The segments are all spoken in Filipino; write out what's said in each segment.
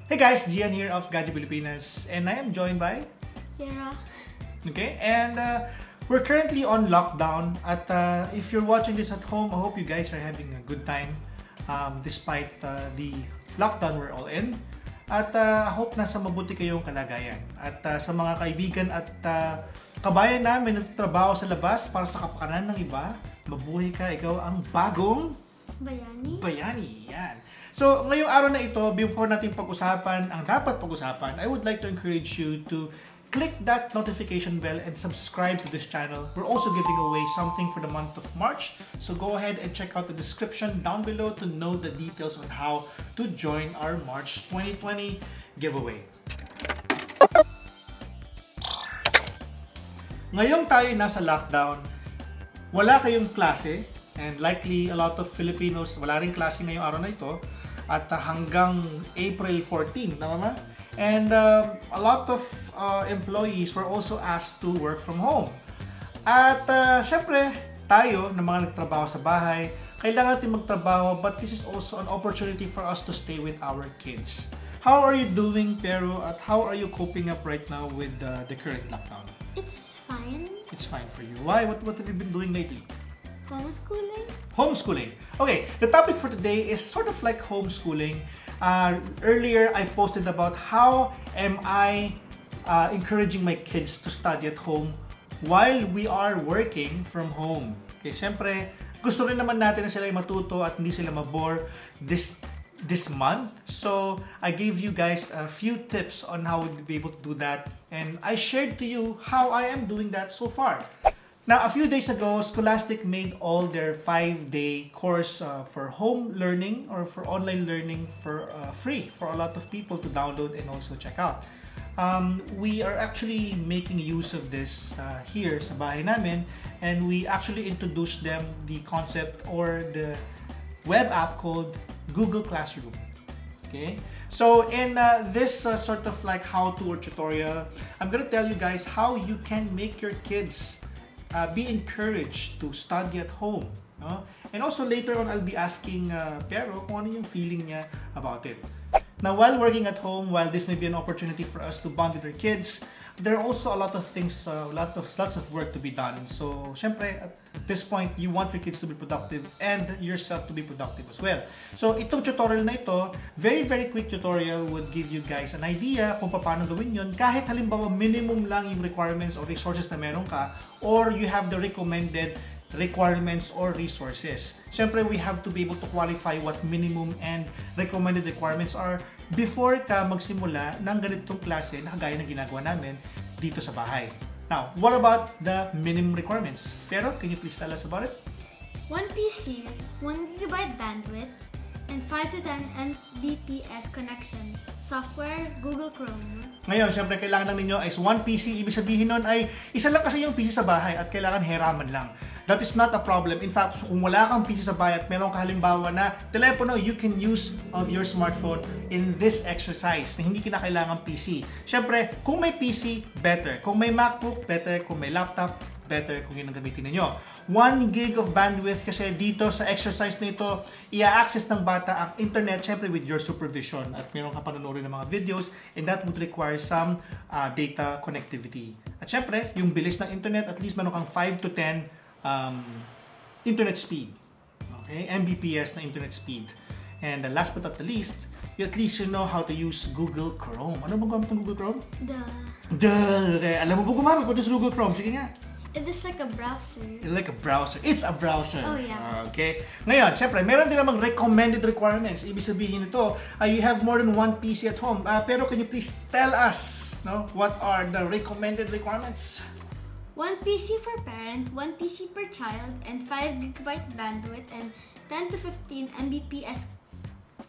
Hey guys, Gian here of Gadget Filipinos, and I am joined by Yara. Okay, and we're currently on lockdown. At if you're watching this at home, I hope you guys are having a good time despite the lockdown we're all in. At I hope nasa mabuti kayong kalagayan. At sa mga kaibigan at kabayan namin na nagtatrabaho sa labas para sa kapakanan ng iba, mabuhay ka, ikaw ang bagong bayani. Yan. So, ngayong araw na ito, before natin pag-usapan ang dapat pag-usapan, I would like to encourage you to click that notification bell and subscribe to this channel. We're also giving away something for the month of March. So go ahead and check out the description down below to know the details on how to join our March 2020 giveaway. Ngayong tayo nasa lockdown, wala kayong klase, and likely a lot of Filipinos wala rin klase ngayong araw na ito, at hanggang April 14, tama ba? And a lot of employees were also asked to work from home. At syempre, tayo na mga nagtrabaho sa bahay, kailangan natin magtrabaho, but this is also an opportunity for us to stay with our kids. How are you doing, Pero? At how are you coping up right now with the current lockdown? It's fine. It's fine for you. Why? What have you been doing lately? Homeschooling. Homeschooling. Okay, the topic for today is sort of like homeschooling. Earlier, I posted about how am I encouraging my kids to study at home while we are working from home. Okay, syempre, gusto rin naman natin na sila ay matuto at hindi sila mabore this month. So, I gave you guys a few tips on how we'll be able to do that. And I shared to you how I am doing that so far. Now, a few days ago, Scholastic made all their 5-day course for home learning or for online learning for free for a lot of people to download and also check out. We are actually making use of this here sa bahay namin, and we actually introduced them the concept or the web app called Google Classroom. Okay, so in this sort of like how-to or tutorial, I'm gonna tell you guys how you can make your kids be encouraged to study at home. No? And also later on, I'll be asking Pero kung ano yung feeling niya about it. Now, while working at home, while this may be an opportunity for us to bond with our kids, there are also a lot of things, lots of work to be done. So, syempre, at this point, you want your kids to be productive and yourself to be productive as well. So, itong tutorial na ito, very quick tutorial would give you guys an idea kung paano gawin yun. Kahit halimbawa, minimum lang yung requirements or resources na meron ka, or you have the recommended requirements or resources. Siyempre, we have to be able to qualify what minimum and recommended requirements are before ka magsimula ng ganitong klase na kagaya na ginagawa namin dito sa bahay. Now, what about the minimum requirements? Pero, can you please tell us about it? 1 PC, 1 GB bandwidth, and 5 to 10 Mbps connection. Software, Google Chrome. Ngayon, syempre, kailangan lang ninyo is 1 PC. Ibig sabihin nun ay isa lang kasi yung PC sa bahay at kailangan hiraman lang. That is not a problem. In fact, kung wala kang PC sa bahay at meron ka halimbawa na telepono, you can use of your smartphone in this exercise na hindi kinakailangan PC. Syempre, kung may PC, better. Kung may MacBook, better. Kung may laptop, better kung yun ang gamitin ninyo. 1 gig of bandwidth kasi dito sa exercise na ito, i-access ng bata ang internet syempre with your supervision at meron ka panonorin ng mga videos, and that would require some data connectivity. At syempre, yung bilis ng internet, at least meron kang 5 to 10 internet speed. Okay? Mbps na internet speed. And last but not the least, at least you know how to use Google Chrome. Ano bang gamit ng Google Chrome? Duh! Okay. Alam mo ba gumamit ko sa Google Chrome? Sige nga. It is like a browser. Like a browser. It's a browser. Oh, yeah. Okay. Ngayon, syempre, meron din namang recommended requirements. Ibig sabihin nito, you have more than 1 PC at home. Pero can you please tell us, no, what are the recommended requirements? 1 PC for parent, 1 PC per child, and 5 GB bandwidth, and 10 to 15 Mbps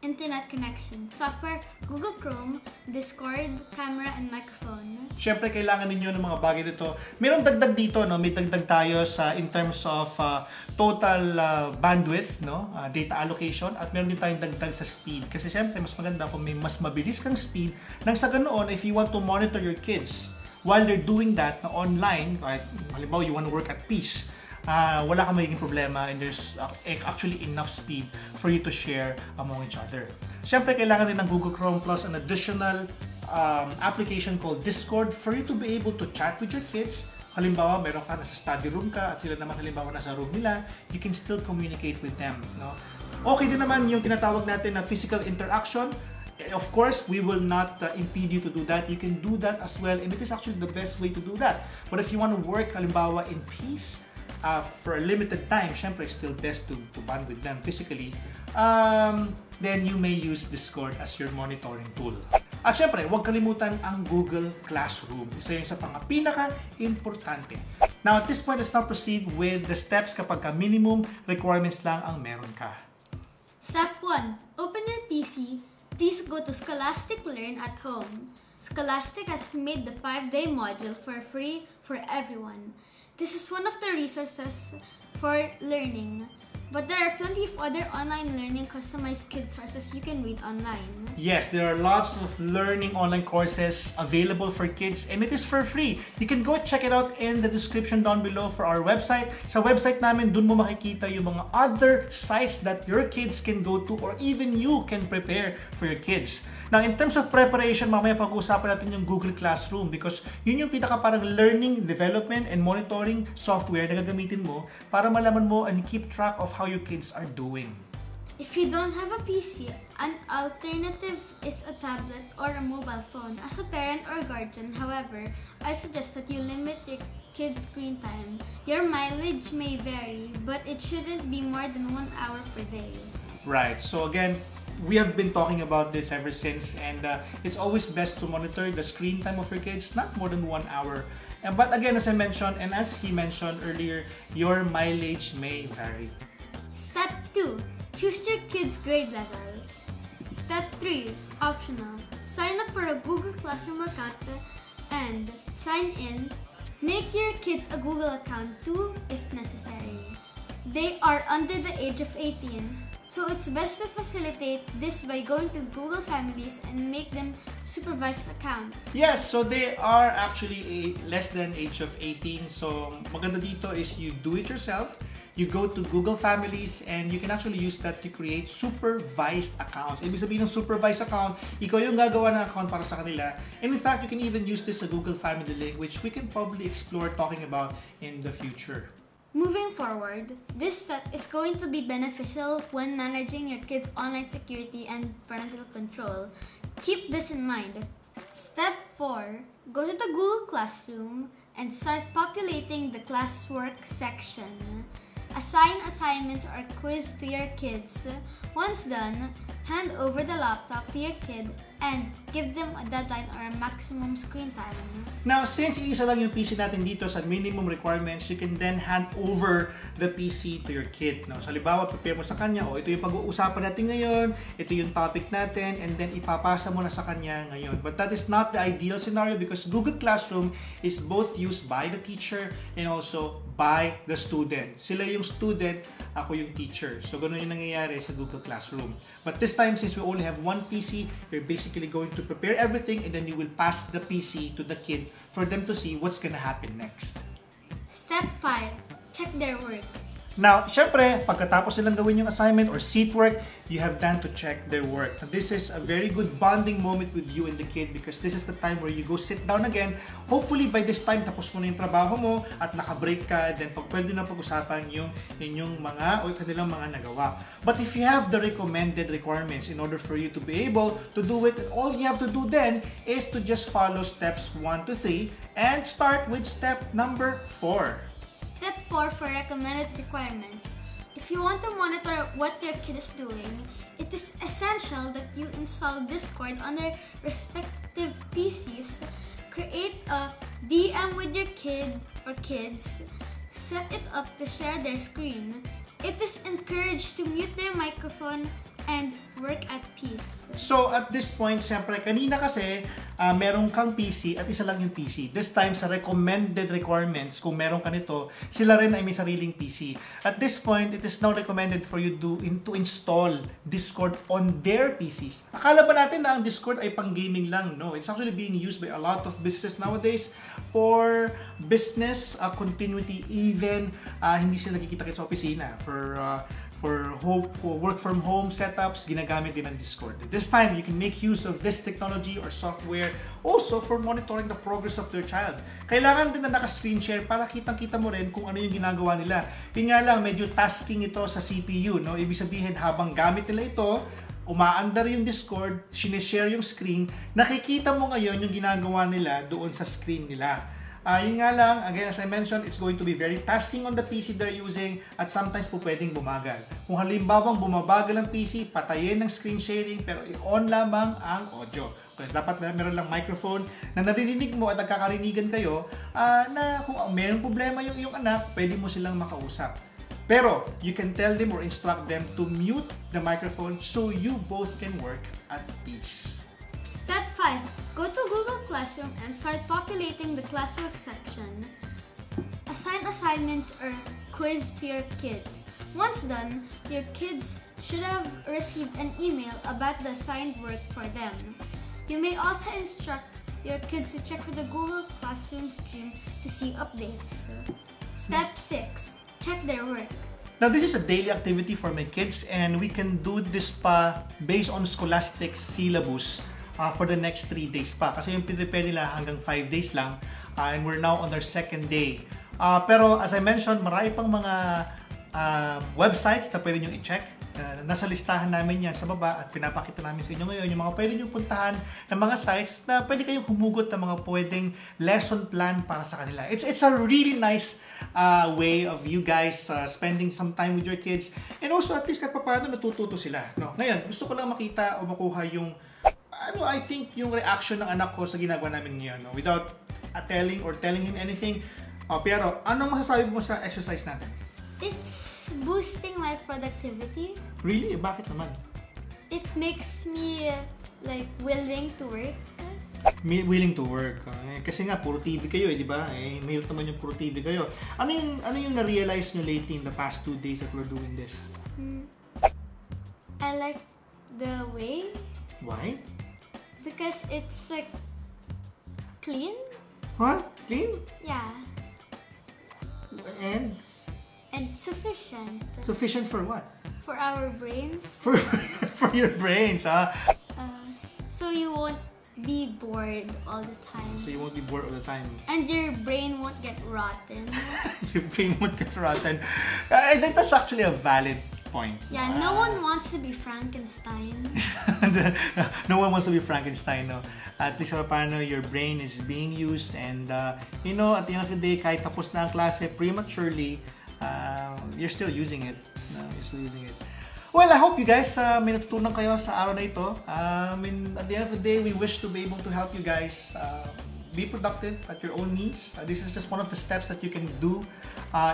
internet connection. Software, Google Chrome, Discord, camera, and microphone. Siyempre, kailangan ninyo ng mga bagay dito. Mayroong dagdag dito, no? May dagdag tayo sa in terms of total bandwidth, no? Data allocation, at meron din tayong dagdag sa speed. Kasi siyempre, mas maganda kung may mas mabilis kang speed. Nang sa ganoon, if you want to monitor your kids while they're doing that na online, kahit halimbawa you want to work at peace, wala kang magiging problema and there's actually enough speed for you to share among each other. Siyempre, kailangan din ng Google Chrome plus an additional application called Discord for you to be able to chat with your kids. Halimbawa, meron ka nasa study room ka at sila naman halimbawa nasa room nila, you can still communicate with them. No? Okay din naman yung tinatawag natin na physical interaction. Of course, we will not impede you to do that. You can do that as well, and it is actually the best way to do that. But if you want to work, halimbawa, in peace, for a limited time, syempre, still best to bond with them physically, then you may use Discord as your monitoring tool. At syempre, huwag kalimutan ang Google Classroom. Isa yun sa pinaka-importante. Now, at this point, let's now proceed with the steps kapag minimum requirements lang ang meron ka. Step 1. Open your PC. Please go to Scholastic Learn at home. Scholastic has made the 5-day module for free for everyone. This is one of the resources for learning. But there are plenty of other online learning customized kid sources you can read online. Yes, there are lots of learning online courses available for kids and it is for free. You can go check it out in the description down below for our website. Sa website namin, dun mo makikita yung mga other sites that your kids can go to or even you can prepare for your kids. Now, in terms of preparation, mamaya pag-uusapan natin yung Google Classroom because yun yung pinaka parang learning, development, and monitoring software na gagamitin mo para malaman mo and keep track of how your kids are doing. If you don't have a PC, an alternative is a tablet or a mobile phone. As a parent or guardian, however, I suggest that you limit your kids' screen time. Your mileage may vary, but it shouldn't be more than 1 hour per day. Right. So again, we have been talking about this ever since, and it's always best to monitor the screen time of your kids, not more than 1 hour. But again, as I mentioned, and as he mentioned earlier, your mileage may vary. Step 2. Choose your kid's grade level. Step 3. Optional. Sign up for a Google Classroom account and sign in. Make your kids a Google account too if necessary. They are under the age of 18. So it's best to facilitate this by going to Google Families and make them supervised account. Yes, so they are actually less than age of 18. So maganda dito is you do it yourself. You go to Google Families and you can actually use that to create supervised accounts. Ibig sabihin ng supervised account, ikaw yung gagawa ng account para sa kanila. And in fact, you can even use this sa Google Family link, which we can probably explore talking about in the future. Moving forward, this step is going to be beneficial when managing your kids' online security and parental control. Keep this in mind. Step 4. Go to the Google Classroom and start populating the classwork section. Assign assignments or quiz to your kids. Once done, hand over the laptop to your kid and give them a deadline or a maximum screen time. Now, since isa lang yung PC natin dito sa minimum requirements, you can then hand over the PC to your kid. Now, so, halimbawa, prepare mo sa kanya, ito yung pag-uusapan natin ngayon, ito yung topic natin, and then ipapasa mo na sa kanya ngayon. But that is not the ideal scenario because Google Classroom is both used by the teacher and also by the student. Sila yung student, ako yung teacher. So, ganun yung nangyayari sa Google Classroom. But this time, since we only have one PC, you're basically going to prepare everything and then you will pass the PC to the kid for them to see what's gonna happen next. Step 5. Check their work. Now, syempre, pagkatapos nilang gawin yung assignment or seat work, you have done to check their work. Now, this is a very good bonding moment with you and the kid because this is the time where you go sit down again. Hopefully, by this time, tapos mo na yung trabaho mo at naka-break ka, then pwede na pag-usapan yung inyong mga o kanilang mga nagawa. But if you have the recommended requirements in order for you to be able to do it, all you have to do then is to just follow steps 1 to 3 and start with step number 4. Step 4 for recommended requirements. If you want to monitor what your kid is doing, it is essential that you install Discord on their respective PCs, create a DM with your kid or kids, set it up to share their screen. It is encouraged to mute their microphone and work at peace. So at this point, siyempre, kanina kasi meron kang PC at isa lang yung PC. This time, sa recommended requirements, kung meron ka nito, sila rin ay may sariling PC. At this point, it is now recommended for you to install Discord on their PCs. Akala ba natin na ang Discord ay pang gaming lang? No, it's actually being used by a lot of businesses nowadays for business continuity, even hindi sila nakikita sa opisina. For work from home setups, ginagamit din ang Discord. This time, you can make use of this technology or software also for monitoring the progress of their child. Kailangan din na naka-screen share para kitang-kita mo rin kung ano yung ginagawa nila. Yun nga lang, medyo tasking ito sa CPU. No? Ibig sabihin, habang gamit nila ito, umaandar yung Discord, sinishare yung screen, nakikita mo ngayon yung ginagawa nila doon sa screen nila. Yun nga lang, again, as I mentioned, it's going to be very tasking on the PC they're using at sometimes po pwedeng bumagal. Kung halimbawang bumabagal ang PC, patayin ng screen sharing pero i-on lamang ang audio. Kasi dapat meron lang microphone na naririnig mo at nagkakarinigan kayo na kung mayroong problema yung iyong anak, pwede mo silang makausap. Pero, you can tell them or instruct them to mute the microphone so you both can work at peace. Step 5. Go to Google Classroom and start populating the classwork section. Assign assignments or quiz to your kids. Once done, your kids should have received an email about the assigned work for them. You may also instruct your kids to check for the Google Classroom stream to see updates. Step 6. Check their work. Now, this is a daily activity for my kids and we can do this pa based on Scholastic syllabus for the next 3 days pa. Kasi yung prepare nila hanggang 5 days lang and we're now on their 2nd day. Pero as I mentioned, marami pang mga websites na pwede nyo i-check. Nasa listahan namin yan sa baba at pinapakita namin sa inyo ngayon yung mga pwede nyo puntahan ng mga sites na pwede kayong humugot ng mga pwedeng lesson plan para sa kanila. It's a really nice way of you guys spending some time with your kids and also at least kahit paano natututo sila. No? Ngayon, gusto ko lang makita o makuha yung I think yung reaction ng anak ko sa ginagawa namin ngayon, no? Without telling him anything. Pero, anong masasabi mo sa exercise natin? It's boosting my productivity. Really? Bakit naman? It makes me willing to work. Willing to work. Kasi nga, puro TV kayo, di ba? Mahirap naman yung puro TV kayo. Ano yung na-realize nyo lately in the past 2 days that we're doing this? I like the way. Why? Because it's clean. Huh? Clean? Yeah. And sufficient. Sufficient for what? For our brains. For your brains, huh? So you won't be bored all the time. So you won't be bored all the time. And your brain won't get rotten. Your brain won't get rotten. I think that's actually a valid point. Yeah, no one wants to be Frankenstein. No one wants to be Frankenstein, no? At least paano your brain is being used and at the end of the day, kahit tapos na ang klase prematurely, you're still using it. You're still using it. Well, I hope you guys may natutunan kayo sa araw na ito. At the end of the day, we wish to be able to help you guys be productive at your own means. This is just one of the steps that you can do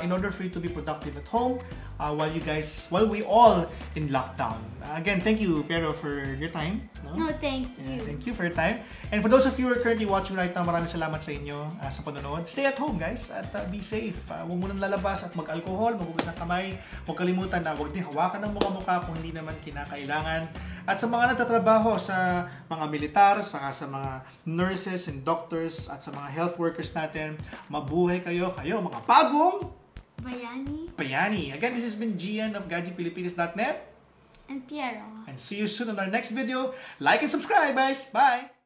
in order for you to be productive at home while we all in lockdown. Again, thank you, Pero, for your time. No, thank you. Thank you for your time. And for those of you who are currently watching right now, maraming salamat sa inyo sa panonood. Stay at home, guys, at be safe. Huwag munang lalabas at mag-alcohol, maghugas ng kamay. Huwag kalimutan na huwag din hawakan ng mukha kung hindi naman kinakailangan. At sa mga nagtatrabaho sa mga militar, sa mga nurses and doctors, at sa mga health workers natin, mabuhay kayo mga bagong Bayani. Again, this has been Gian of GadgetPhilippines.net and Piero. And see you soon in our next video. Like and subscribe, guys. Bye!